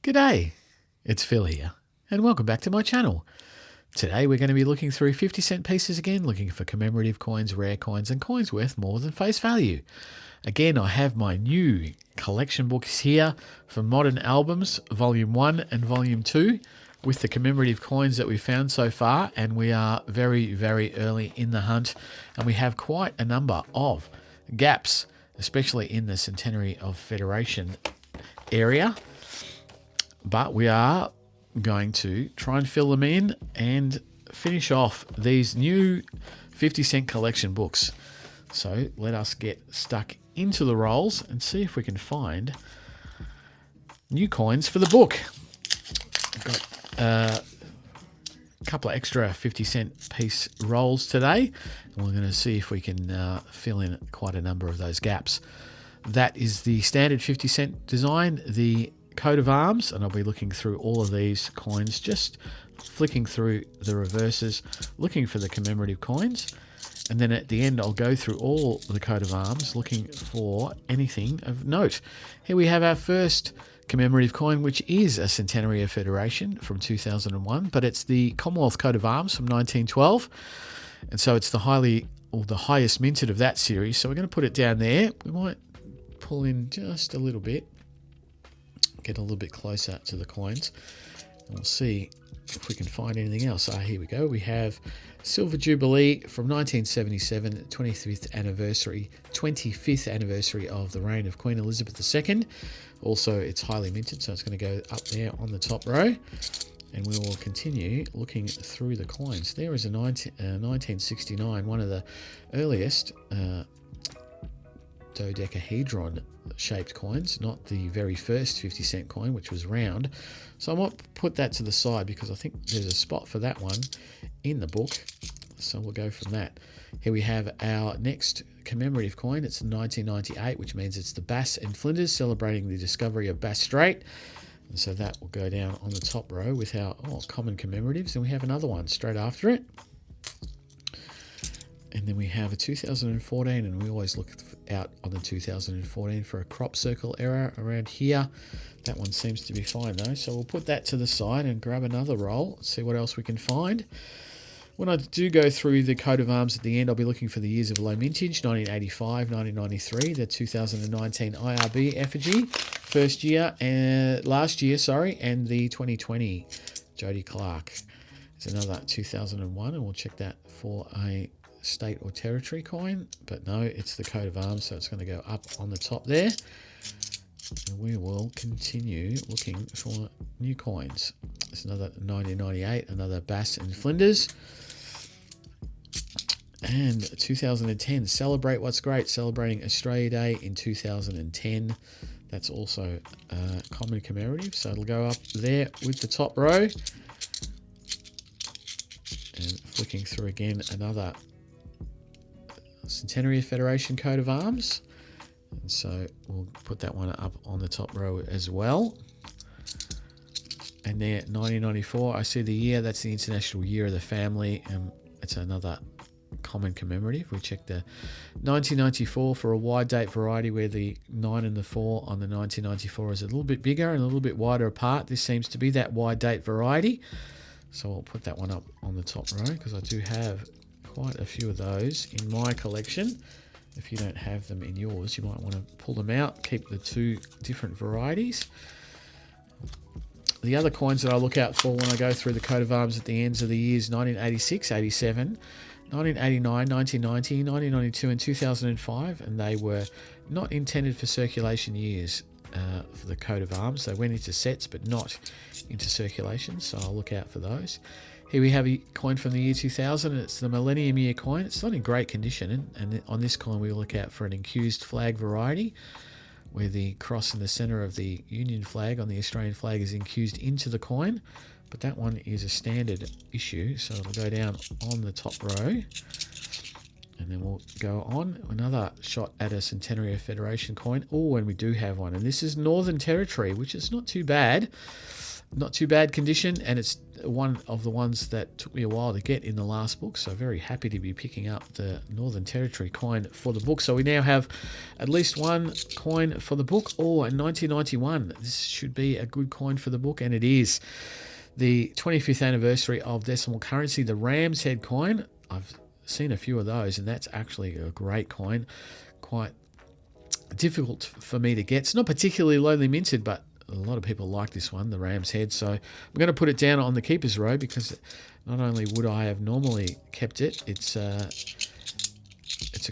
G'day, it's Phil here, and welcome back to my channel. Today we're going to be looking through 50-cent pieces again, looking for commemorative coins, rare coins, and coins worth more than face value. Again, I have my new collection books here for Modern Albums, Volume 1 and Volume 2, with the commemorative coins that we've found so far, and we are very, very early in the hunt, and we have quite a number of gaps, especially in the Centenary of Federation area. But we are going to try and fill them in and finish off these new 50-cent collection books. So let us get stuck into the rolls and see if we can find new coins for the book. I've got a couple of extra 50-cent piece rolls today, and we're going to see if we can fill in quite a number of those gaps. That is the standard 50-cent design, the coat of arms, and I'll be looking through all of these coins, just flicking through the reverses, looking for the commemorative coins, and then at the end I'll go through all the coat of arms looking for anything of note. Here we have our first commemorative coin, which is a Centenary of Federation from 2001, but it's the Commonwealth coat of arms from 1912, and so it's the highest minted of that series. So we're going to put it down there. We might pull in just a little bit, get a little bit closer to the coins, and we'll see if we can find anything else. Here we go. We have Silver Jubilee from 1977, 25th anniversary of the reign of Queen Elizabeth II. Also, it's highly minted, so it's going to go up there on the top row, and we will continue looking through the coins. There is a 1969, one of the earliest dodecahedron shaped coins, not the very first 50-cent coin, which was round. So I might put that to the side because I think there's a spot for that one in the book. So we'll go from that. Here we have our next commemorative coin. It's 1998, which means it's the Bass and Flinders, celebrating the discovery of Bass Strait. And so that will go down on the top row with our common commemoratives. And we have another one straight after it. And then we have a 2014, and we always look out on the 2014 for a crop circle error around here. That one seems to be fine though, so we'll put that to the side and grab another roll, see what else we can find. When I do go through the coat of arms at the end, I'll be looking for the years of low mintage: 1985, 1993, the 2019 IRB effigy, last year, and the 2020 Jodie Clark. There's another 2001, and we'll check that for a state or territory coin, but no, it's the coat of arms, so it's going to go up on the top there. And we will continue looking for new coins. There's another 1998, another Bass and Flinders, and 2010 Celebrate What's Great, celebrating Australia Day in 2010. That's also a common commemorative, so it'll go up there with the top row. And flicking through again, another Centenary of Federation coat of arms, and so we'll put that one up on the top row as well. And there, 1994, I see the year, that's the International Year of the Family, and it's another common commemorative. We checked the 1994 for a wide date variety, where the 9 and the 4 on the 1994 is a little bit bigger and a little bit wider apart. This seems to be that wide date variety, so I'll put that one up on the top row because I do have quite a few of those in my collection. If you don't have them in yours, you might want to pull them out, keep the two different varieties. The other coins that I look out for when I go through the coat of arms at the ends of the years: 1986, 87, 1989, 1990, 1992 and 2005, and they were not intended for circulation years for the coat of arms. They went into sets but not into circulation, so I'll look out for those. Here we have a coin from the year 2000, and it's the Millennium Year coin. It's not in great condition, and on this coin we look out for an incused flag variety, where the cross in the centre of the Union flag on the Australian flag is incused into the coin. But that one is a standard issue, so it'll go down on the top row. And then we'll go on another shot at a Centenary of Federation coin. And we do have one, and this is Northern Territory, which is not too bad. not too bad condition, and it's one of the ones that took me a while to get in the last book, so very happy to be picking up the Northern Territory coin for the book. So we now have at least one coin for the book. Oh, in 1991, this should be a good coin for the book, and it is. The 25th anniversary of decimal currency, the Ram's Head coin. I've seen a few of those, and that's actually a great coin. Quite difficult for me to get. It's not particularly lowly minted, but a lot of people like this one, the Ram's Head. So I'm going to put it down on the keeper's row, because not only would I have normally kept it, it's a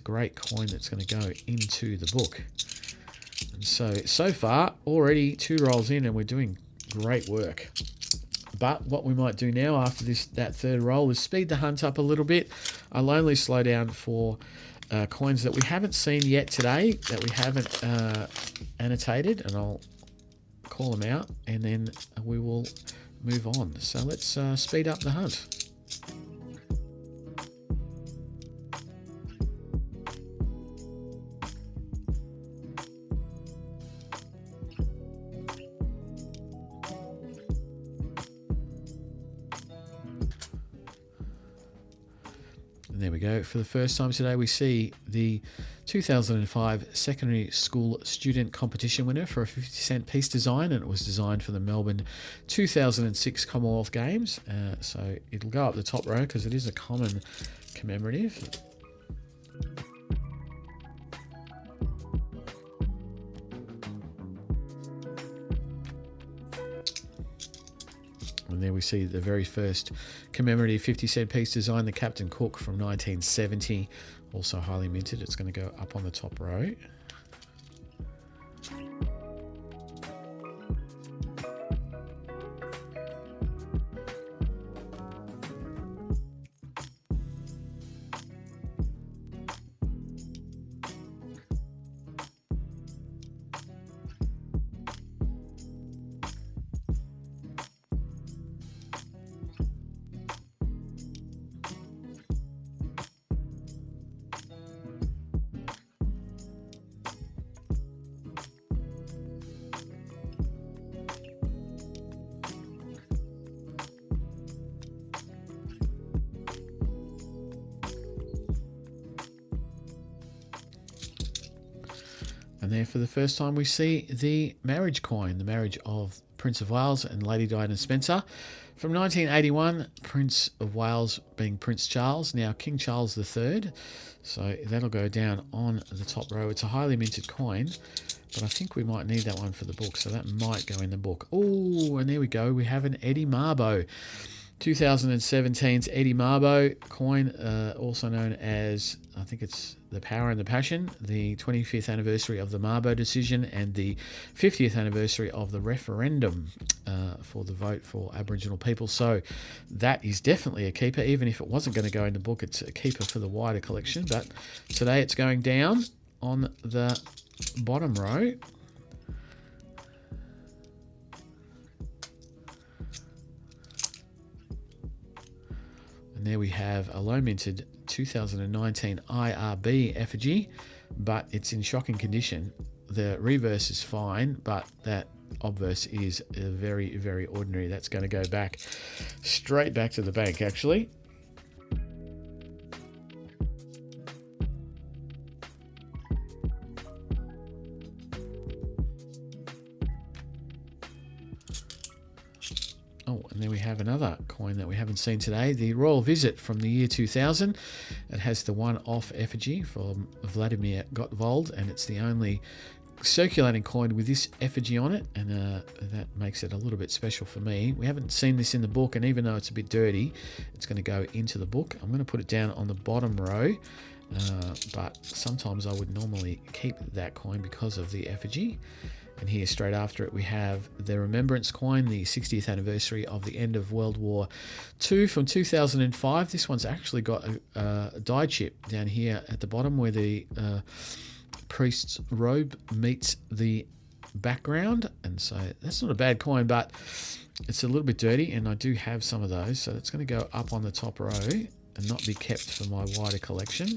great coin that's going to go into the book. And so far, already 2 rolls in, and we're doing great work. But what we might do now after that third roll is speed the hunt up a little bit. I'll only slow down for coins that we haven't seen yet today, that we haven't annotated, and I'll call them out, and then we will move on. So let's speed up the hunt. There we go. For the first time today, we see the 2005 secondary school student competition winner for a 50-cent piece design, and it was designed for the Melbourne 2006 Commonwealth Games. So it'll go up the top row because it is a common commemorative. And there we see the very first commemorative 50-cent piece design, the Captain Cook from 1970, also highly minted. It's going to go up on the top row. And there for the first time we see the marriage coin, the marriage of Prince of Wales and Lady Diana Spencer. From 1981, Prince of Wales being Prince Charles, now King Charles III. So that'll go down on the top row. It's a highly minted coin, but I think we might need that one for the book, so that might go in the book. Oh, and there we go. We have an Eddie Mabo. 2017's Eddie Mabo coin, also known as, I think it's The Power and the Passion, the 25th anniversary of the Mabo decision and the 50th anniversary of the referendum for the vote for Aboriginal people. So that is definitely a keeper. Even if it wasn't going to go in the book, it's a keeper for the wider collection. But today it's going down on the bottom row. And there we have a low minted 2019 IRB effigy, but it's in shocking condition. The reverse is fine, but that obverse is very, very ordinary. That's going to go back, straight back to the bank, actually. Oh, and then we have another coin that we haven't seen today, the Royal Visit from the year 2000. It has the one-off effigy from Vladimir Gottwald, and it's the only circulating coin with this effigy on it, and that makes it a little bit special for me. We haven't seen this in the book, and even though it's a bit dirty, it's going to go into the book. I'm going to put it down on the bottom row, but sometimes I would normally keep that coin because of the effigy. And here straight after it we have the Remembrance coin, the 60th anniversary of the end of World War II from 2005. This one's actually got a die chip down here at the bottom where the priest's robe meets the background. And so that's not a bad coin, but it's a little bit dirty, and I do have some of those. So it's going to go up on the top row and not be kept for my wider collection.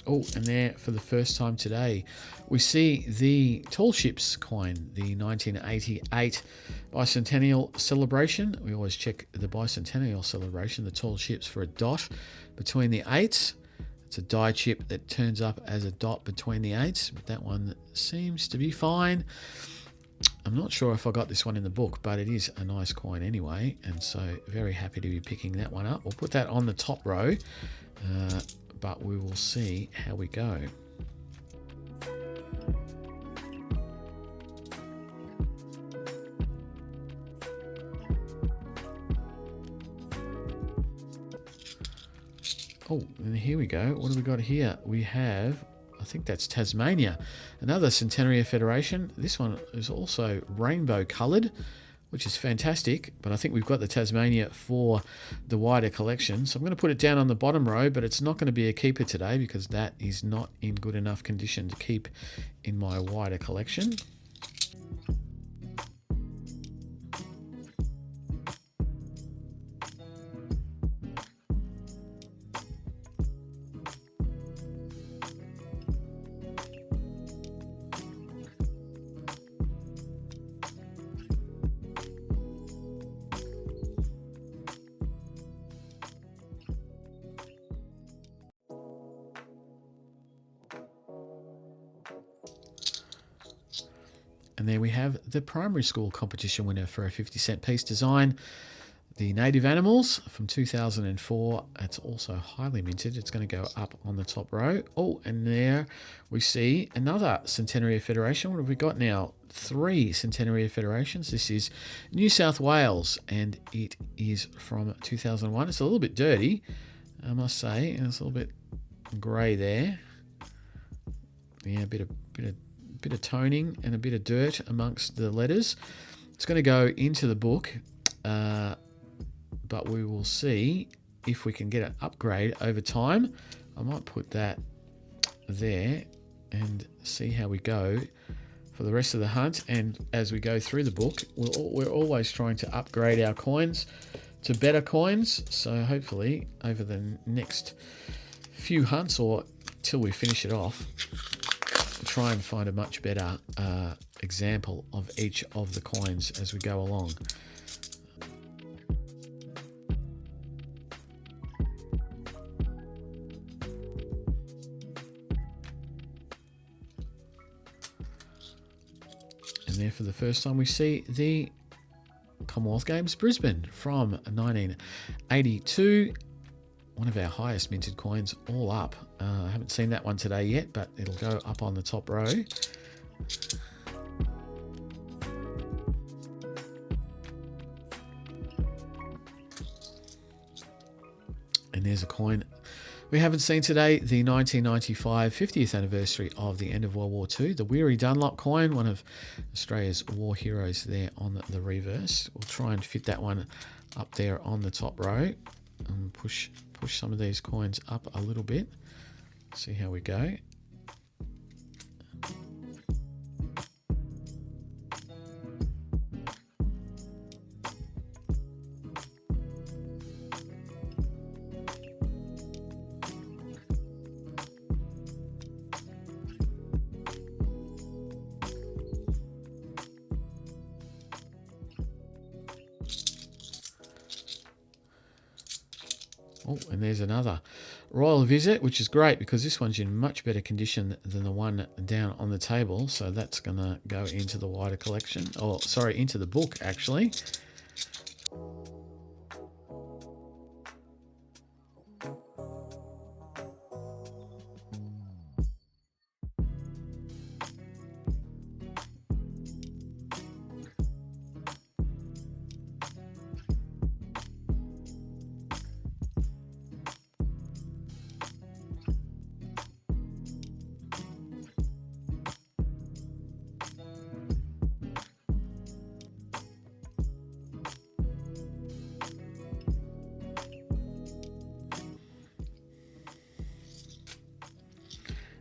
Oh, and there for the first time today, we see the Tall Ships coin, the 1988 bicentennial celebration. We always check the bicentennial celebration, the Tall Ships, for a dot between the eights. It's a die chip that turns up as a dot between the eights, but that one seems to be fine. I'm not sure if I got this one in the book, but it is a nice coin anyway, and so very happy to be picking that one up. We'll put that on the top row, but we will see how we go. Oh, and here we go. What do we got here? We have, I think that's Tasmania, another Centenary of Federation. This one is also rainbow coloured, which is fantastic, but I think we've got the Tasmania for the wider collection. So I'm going to put it down on the bottom row, but it's not going to be a keeper today because that is not in good enough condition to keep in my wider collection. And there we have the primary school competition winner for a 50-cent piece design, the Native Animals from 2004. It's also highly minted. It's going to go up on the top row. Oh, and there we see another Centenary of Federation. What have we got now? 3 Centenary of Federations. This is New South Wales, and it is from 2001. It's a little bit dirty, I must say, and it's a little bit grey there. Yeah, a bit of toning and a bit of dirt amongst the letters. It's going to go into the book, but we will see if we can get an upgrade over time. I might put that there and see how we go for the rest of the hunt. And as we go through the book, we're always trying to upgrade our coins to better coins. So hopefully over the next few hunts, or till we finish it off, try and find a much better example of each of the coins as we go along. And there for the first time we see the Commonwealth Games Brisbane from 1982. One of our highest minted coins, all up. I haven't seen that one today yet, but it'll go up on the top row. And there's a coin we haven't seen today, the 1995 50th anniversary of the end of World War II, the Weary Dunlop coin, one of Australia's war heroes there on the reverse. We'll try and fit that one up there on the top row and push some of these coins up a little bit. See how we go. Oh, and there's another Royal Visit, which is great because this one's in much better condition than the one down on the table. So that's going to go into the wider collection, or sorry, into the book actually.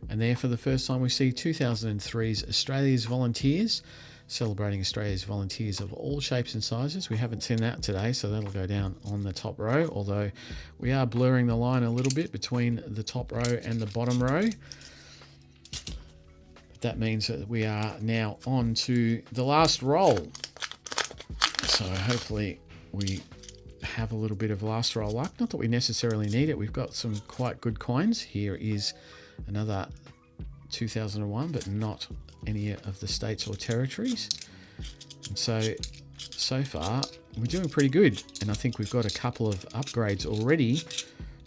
And there for the first time we see 2003's Australia's Volunteers. celebrating Australia's volunteers of all shapes and sizes. We haven't seen that today, so that'll go down on the top row, although we are blurring the line a little bit between the top row and the bottom row. That means that we are now on to the last roll. So hopefully we have a little bit of last roll luck. Not that we necessarily need it. We've got some quite good coins. Here is another 2001, but not any of the states or territories. And so far we're doing pretty good, and I think we've got a couple of upgrades already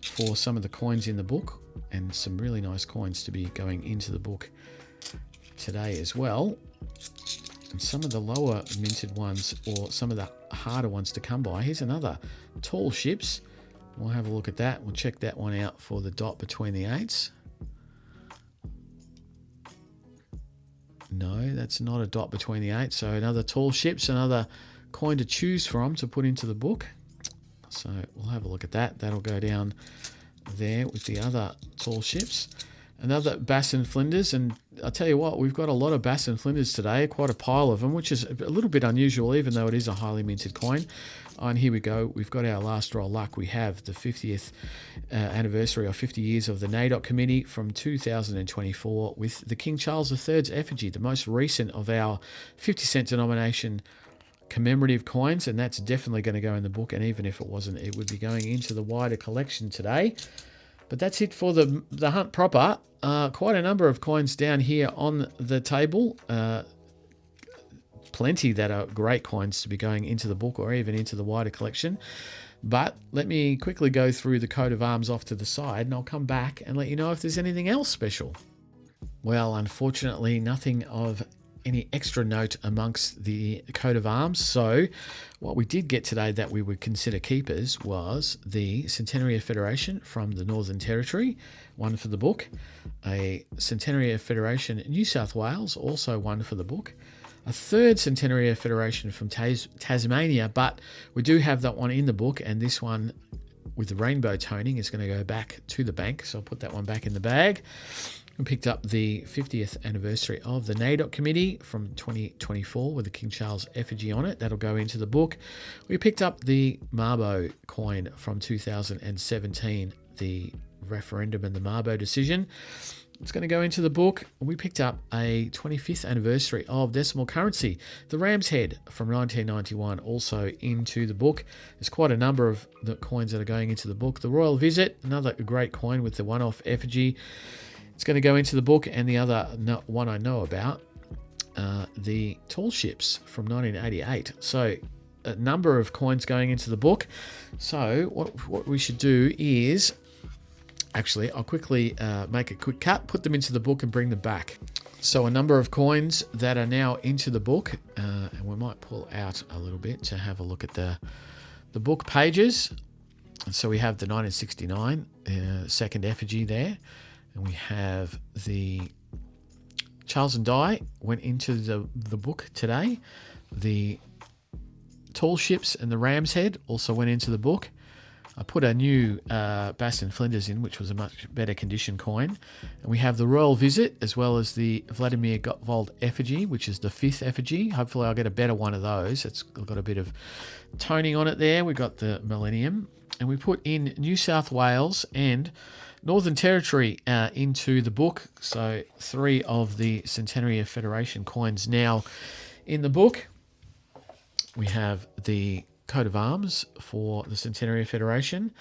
for some of the coins in the book, and some really nice coins to be going into the book today as well. And some of the lower minted ones, or some of the harder ones to come by. Here's another tall ships. We'll have a look at that. We'll check that one out for the dot between the 8s. No, that's not a dot between the 8s. So another tall ships, another coin to choose from to put into the book. So we'll have a look at that. That'll go down there with the other tall ships. Another Bass and Flinders, and I'll tell you what, we've got a lot of Bass and Flinders today, quite a pile of them, which is a little bit unusual, even though it is a highly minted coin. And here we go, we've got our last roll luck. We have the 50th anniversary, or 50 years of the NAIDOC Committee from 2024, with the King Charles III's effigy, the most recent of our 50-cent denomination commemorative coins, and that's definitely going to go in the book, and even if it wasn't, it would be going into the wider collection today. But that's it for the hunt proper. Quite a number of coins down here on the table. Plenty that are great coins to be going into the book or even into the wider collection. But let me quickly go through the coat of arms off to the side, and I'll come back and let you know if there's anything else special. Well, unfortunately, nothing of any extra note amongst the coat of arms. So what we did get today that we would consider keepers was the Centenary of Federation from the Northern Territory, one for the book. A Centenary of Federation New South Wales, also one for the book. A third Centenary of Federation from Tasmania, but we do have that one in the book, and this one with the rainbow toning is going to go back to the bank, so I'll put that one back in the bag. We picked up the 50th anniversary of the NAIDOC Committee from 2024 with the King Charles effigy on it. That'll go into the book. We picked up the Mabo coin from 2017, the referendum and the Mabo decision. It's going to go into the book. We picked up a 25th anniversary of decimal currency, the Ram's Head from 1991, also into the book. There's quite a number of the coins that are going into the book. The Royal Visit, another great coin with the one-off effigy. It's going to go into the book, and the other one I know about, the Tall Ships from 1988. So a number of coins going into the book. So what we should do is, actually, I'll quickly make a quick cut, put them into the book and bring them back. So a number of coins that are now into the book, and we might pull out a little bit to have a look at the book pages. And so we have the 1969 second effigy there. And we have the Charles and Di went into the book today. The Tall Ships and the Ram's Head also went into the book. I put a new Bass and Flinders in, which was a much better condition coin. And we have the Royal Visit, as well as the Vladimir Gottwald effigy, which is the 5th effigy. Hopefully I'll get a better one of those. It's got a bit of toning on it there. We've got the Millennium. And we put in New South Wales and Northern Territory into the book. So 3 of the Centenary of Federation coins now in the book. We have the coat of arms for the Centenary of Federation.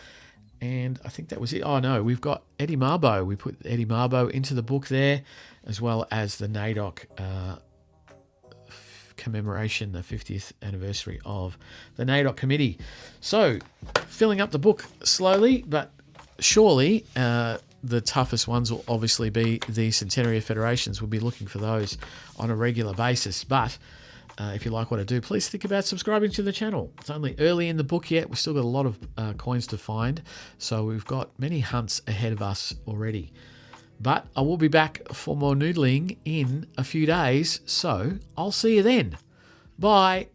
And I think that was it. Oh, no, we've got Eddie Mabo. We put Eddie Mabo into the book there, as well as the NAIDOC commemoration, the 50th anniversary of the NAIDOC Committee. So filling up the book slowly, but surely the toughest ones will obviously be the Centenary of Federations. We'll be looking for those on a regular basis. But if you like what I do, please think about subscribing to the channel. It's only early in the book yet. We've still got a lot of coins to find. So we've got many hunts ahead of us already. But I will be back for more noodling in a few days. So I'll see you then. Bye.